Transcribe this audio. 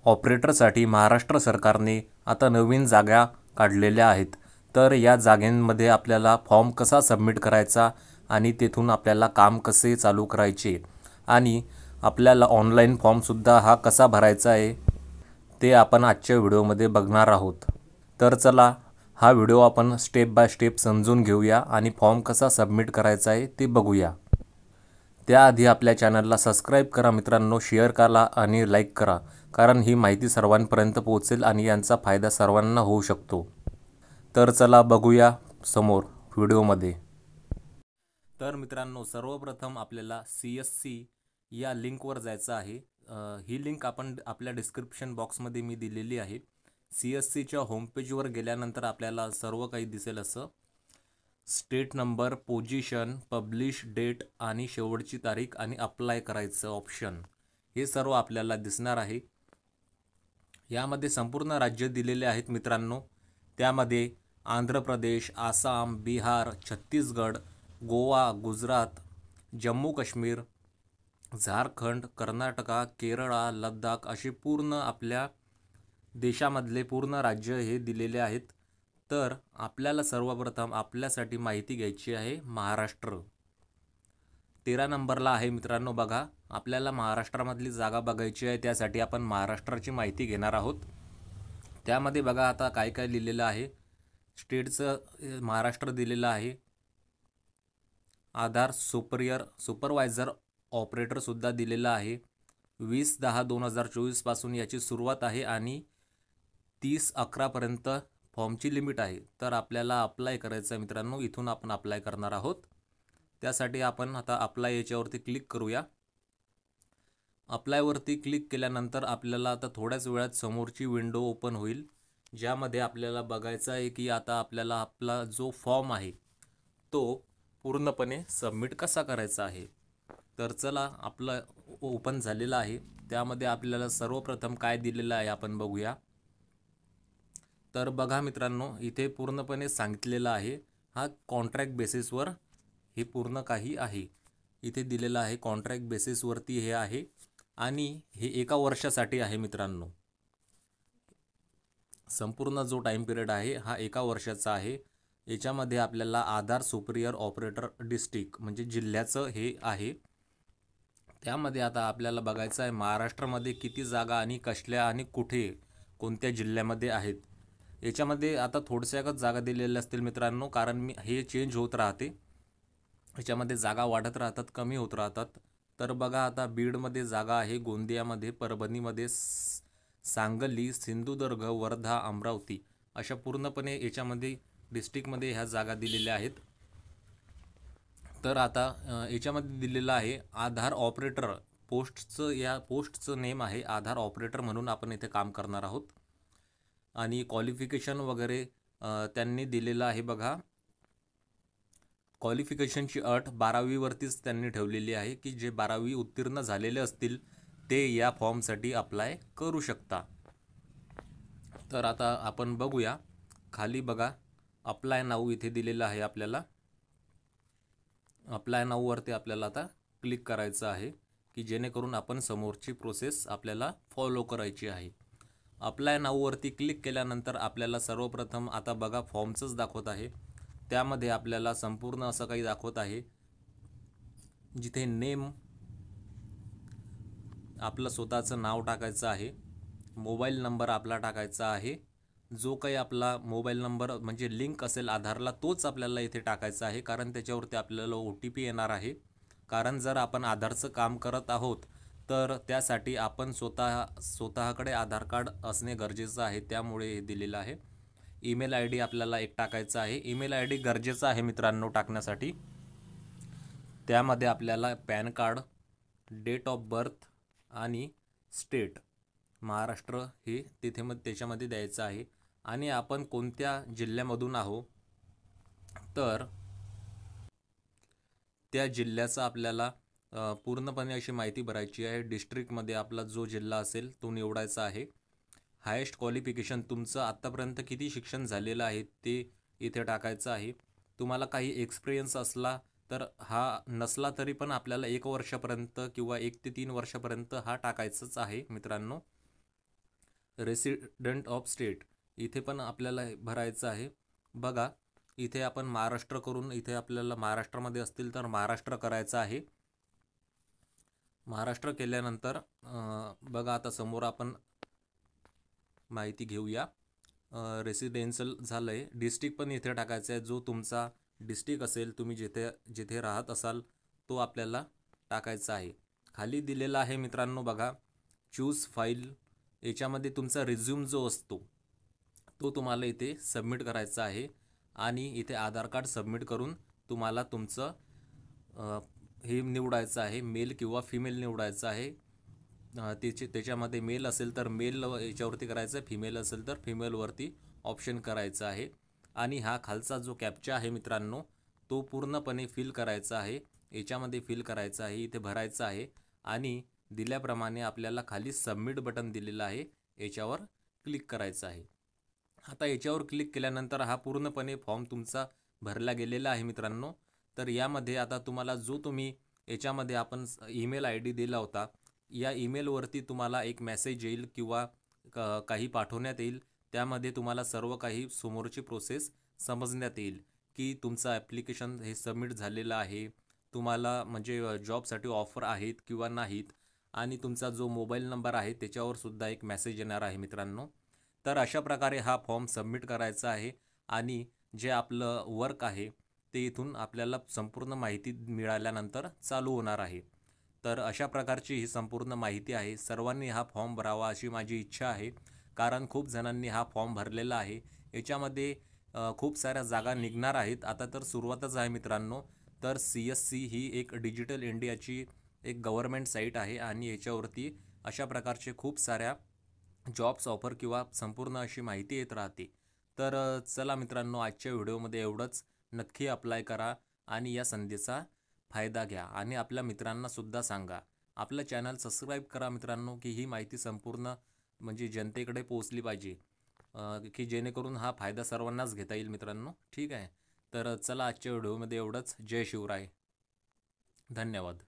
ऑपरेटरसाठी महाराष्ट्र सरकारने आता नवीन जागा काढलेल्या आहेत। तर या जागांमध्ये आपल्याला फॉर्म कसा सबमिट करायचा आणि तेथून आपल्याला काम कसे चालू करायचे आणि आपल्याला ऑनलाईन फॉर्मसुद्धा हा कसा भरायचा आहे ते आपण आजच्या व्हिडिओमध्ये बघणार आहोत। तर चला हा व्हिडिओ आपण स्टेप बाय स्टेप समजून घेऊया आणि फॉर्म कसा सबमिट करायचा आहे ते बघूया। त्याआधी आपल्या चॅनलला सबस्क्राईब करा मित्रांनो, शेअर करा आणि लाईक करा, कारण ही माहिती सर्वांपर्यंत पोहोचेल आणि यांचा फायदा सर्वांना होऊ शकतो। तर चला बघूया समोर व्हिडिओमध्ये। तर मित्रांनो, सर्वप्रथम आपल्याला CSC या लिंकवर जायचं आहे। ही लिंक आपण आपल्या डिस्क्रिप्शन बॉक्समध्ये मी दिलेली आहे। CSCच्या होमपेजवर गेल्यानंतर आपल्याला सर्व काही दिसेल असं state number, position, publish date आणि शेवटची तारीख आणि अप्लाय करायचं ऑप्शन, हे सर्व आपल्याला दिसणार आहे। यामध्ये संपूर्ण राज्य दिलेले आहेत मित्रांनो। त्यामध्ये आंध्र प्रदेश, आसाम, बिहार, छत्तीसगड, गोवा, गुजरात, जम्मू काश्मीर, झारखंड, कर्नाटका, केरळा, लडाख असे पूर्ण आपल्या देशामधले पूर्ण राज्य हे दिलेले आहेत। तर आपल्याला सर्वप्रथम आपल्यासाठी माहिती घ्यायची आहे महाराष्ट्र। 13 नंबरला आहे मित्रांनो। बघा, आपल्याला महाराष्ट्रामधली जागा बघायची आहे, त्यासाठी आपण महाराष्ट्राची माहिती घेणार आहोत। त्यामध्ये बघा आता काय काय लिहिलेलं आहे। स्टेटचं महाराष्ट्र दिलेलं आहे। आधार सुपरवायझर ऑपरेटरसुद्धा दिलेला आहे। 20/10/2024 पासून याची सुरुवात आहे आणि 30/11पर्यंत फॉर्मची लिमिट आहे। तर आपल्याला अप्लाय करायचं आहे मित्रांनो, इथून आपण अप्लाय करणार आहोत। त्यासाठी आपण आता अप्लाय याच्यावरती क्लिक करूया। अप्लायवरती क्लिक केल्यानंतर आपल्याला आता थोड्याच वेळात समोरची विंडो ओपन होईल, ज्यामध्ये आपल्याला बघायचं आहे की आता आपल्याला आपला जो फॉर्म आहे तो पूर्णपणे सबमिट कसा करायचा आहे। तर चला, आपलं ओपन झालेलं आहे। त्यामध्ये आपल्याला सर्वप्रथम काय दिलेलं आहे आपण बघूया। तर बघा मित्रांनो, इथे पूर्णपणे सांगितलेलं आहे, हा कॉन्ट्रॅक्ट बेसिसवर हे पूर्ण काही आहे। इथे दिलेलं आहे कॉन्ट्रॅक्ट बेसिसवरती हे आहे आणि हे 1 वर्षासाठी आहे मित्रांनो। संपूर्ण जो टाइम पिरियड आहे हा 1 वर्षाचा आहे। याच्यामध्ये आपल्याला आधार सुपरियर ऑपरेटर डिस्ट्रिक्ट म्हणजे जिल्ह्याचं हे आहे। त्यामध्ये आता आपल्याला बघायचं आहे महाराष्ट्रामध्ये किती जागा आणि कसल्या आणि कुठे कोणत्या जिल्ह्यामध्ये आहेत। याच्यामध्ये आता थोड्याशाच जागा दिलेल्या असतील मित्रांनो, कारण हे चेंज होत राहते। याच्यामध्ये जागा वाढत राहतात, कमी होत राहतात। तर बघा आता बीडमध्ये जागा आहे, गोंदियामध्ये, परभणीमध्ये, सांगली, सिंधुदुर्ग, वर्धा, अमरावती अशा पूर्णपणे याच्यामध्ये डिस्ट्रिक्टमध्ये ह्या जागा दिलेल्या आहेत। तर आता याच्यामध्ये दिलेलं आहे आधार ऑपरेटर पोस्टचं, या पोस्टचं नेम आहे आधार ऑपरेटर म्हणून आपण इथे काम करणार आहोत। आणि क्वालिफिकेशन वगैरे त्यांनी दिलेलं आहे। बघा, क्वालिफिकेशनची अट 12वी वरतीच त्यांनी ठेवलेली आहे की जे 12वी उत्तीर्ण झालेले असतील ते या फॉर्मसाठी अप्लाय करू शकता। तर आता आपण बघूया खाली बघा, अप्लाय नाऊ इथे दिलेलं आहे। आपल्याला अप्लाय नाऊवरती आपल्याला आता क्लिक करायचं आहे की जेणेकरून आपण समोरची प्रोसेस आपल्याला फॉलो करायची आहे। अप्लाय नाऊवरती क्लिक केल्यानंतर आपल्याला सर्वप्रथम आता बघा फॉर्मचंच दाखवत आहे। त्यामध्ये आपल्याला संपूर्ण असं काही दाखवत आहे, जिथे नेम आपलं स्वतःचं नाव टाकायचं आहे, मोबाईल नंबर आपला टाकायचा आहे, जो काही आपला मोबाईल नंबर म्हणजे लिंक असेल आधारला तोच आपल्याला इथे टाकायचा आहे, कारण त्याच्यावरती आपल्याला OTP येणार आहे। कारण जर आपण आधारचं काम करत आहोत तर त्यासाठी आपण स्वतःकडे आधार कार्ड असणे गरजेचं आहे, त्यामुळे हे दिलेलं आहे। ईमेल ID आपल्याला एक टाकायचा आहे। ईमेल ID गरजेचं आहे मित्रांनो टाकण्यासाठी। त्यामध्ये आपल्याला PAN card, date of birth आणि स्टेट महाराष्ट्र हे तिथे त्याच्यामध्ये द्यायचं आहे। आणि आपण कोणत्या जिल्ह्यामधून आहो तर त्या जिल्ह्याचा आपल्याला पूर्णपणे अशी माहिती भरायची आहे। डिस्ट्रिक्टमध्ये आपला जो जिल्हा असेल तो निवडायचा आहे। हायेस्ट क्वालिफिकेशन तुमचं आत्तापर्यंत किती शिक्षण झालेलं आहे ते इथे टाकायचं आहे। तुम्हाला काही एक्सपिरियन्स असला तर हा, नसला तरी पण आपल्याला 1 वर्षापर्यंत किंवा 1 ते 3 वर्षापर्यंत हा टाकायचाच आहे मित्रांनो। रेसिडेंट ऑफ स्टेट इथे पण आपल्याला भरायचं आहे. बघा इथे आपण महाराष्ट्र करून, इथे आपल्याला महाराष्ट्रामध्ये असतील तर महाराष्ट्र करायचं आहे. महाराष्ट्र केल्यानंतर बघा आता समोर आपण माहिती घेऊया. रेसिडेन्शियल झालं आहे. डिस्ट्रिक्ट पण इथे टाकायचं आहे. जो तुमचा डिस्ट्रिक्ट असेल, तुम्ही जिथे जिथे राहत असाल तो आपल्याला टाकायचा आहे. खाली दिलेला आहे मित्रांनो बघा, चूज फाईल. याच्यामध्ये तुमचा रिझ्यूम जो असतो तो तुम्हाला इथे सबमिट करायचा आहे. आणि इथे आधार कार्ड सबमिट करून तुम्हाला तुमचं हे निवडायचं आहे, मेल किंवा फिमेल निवडायचं आहे. त्याच्यामध्ये मेल असेल तर मेल याच्यावरती करायचं, फिमेल असेल तर फिमेलवरती ऑप्शन करायचं आहे. आणि हा खालचा जो कॅप्चा आहे मित्रांनो तो पूर्णपणे फिल करायचा आहे. याच्यामध्ये फिल करायचा आहे, इथे भरायचा आहे. आणि दिल्याप्रमाणे आपल्याला खाली सबमिट बटन दिलेलं आहे, याच्यावर क्लिक करायचं आहे. आता याच्यावर क्लिक केल्यानंतर हा पूर्णपणे फॉर्म तुमचा भरला गेलेला आहे मित्रांनो. तर यामध्ये आता तुम्हाला जो तुम्ही याच्यामध्ये आपण ईमेल ID दिला होता, या ईमेलवरती तुम्हाला एक मेसेज येईल किंवा काही पाठवण्यात येईल. त्यामध्ये तुम्हाला सर्व काही समोरची प्रोसेस समजण्यात येईल की तुमचं ॲप्लिकेशन हे सबमिट झालेलं आहे, तुम्हाला म्हणजे जॉबसाठी ऑफर आहेत किंवा नाहीत. आणि तुमचा जो मोबाईल नंबर आहे त्याच्यावर सुद्धा एक मेसेज येणार आहे मित्रांनो. तर अशा प्रकारे हा फॉर्म सबमिट करायचा आहे. आणि जे आपलं वर्क आहे ते इथून आपल्याला संपूर्ण माहिती मिळाल्यानंतर चालू होणार आहे. तर अशा प्रकारची ही संपूर्ण माहिती आहे. सर्वांनी हा फॉर्म भरावा अशी माझी इच्छा आहे, कारण खूप जणांनी हा फॉर्म भरलेला आहे. याच्यामध्ये खूप साऱ्या जागा निघणार आहेत. आता तर सुरुवातच आहे मित्रांनो. तर CSC ही एक डिजिटल इंडियाची एक गव्हर्मेंट साईट आहे आणि याच्यावरती अशा प्रकारचे खूप साऱ्या जॉब्स ऑफर किंवा संपूर्ण अशी माहिती येत राहते. तर चला मित्रांनो, आजच्या व्हिडिओमध्ये एवढंच. नक्की अप्लाय करा आणि या संधीचा फायदा घ्या आणि आपल्या मित्रांनासुद्धा सांगा. आपलं चॅनल सबस्क्राईब करा मित्रांनो, की ही माहिती संपूर्ण म्हणजे जनतेकडे पोहोचली पाहिजे, की जेणेकरून हा फायदा सर्वांनाच घेता येईल मित्रांनो. ठीक आहे. तर चला आजच्या व्हिडिओमध्ये एवढंच. जय शिवराय. धन्यवाद.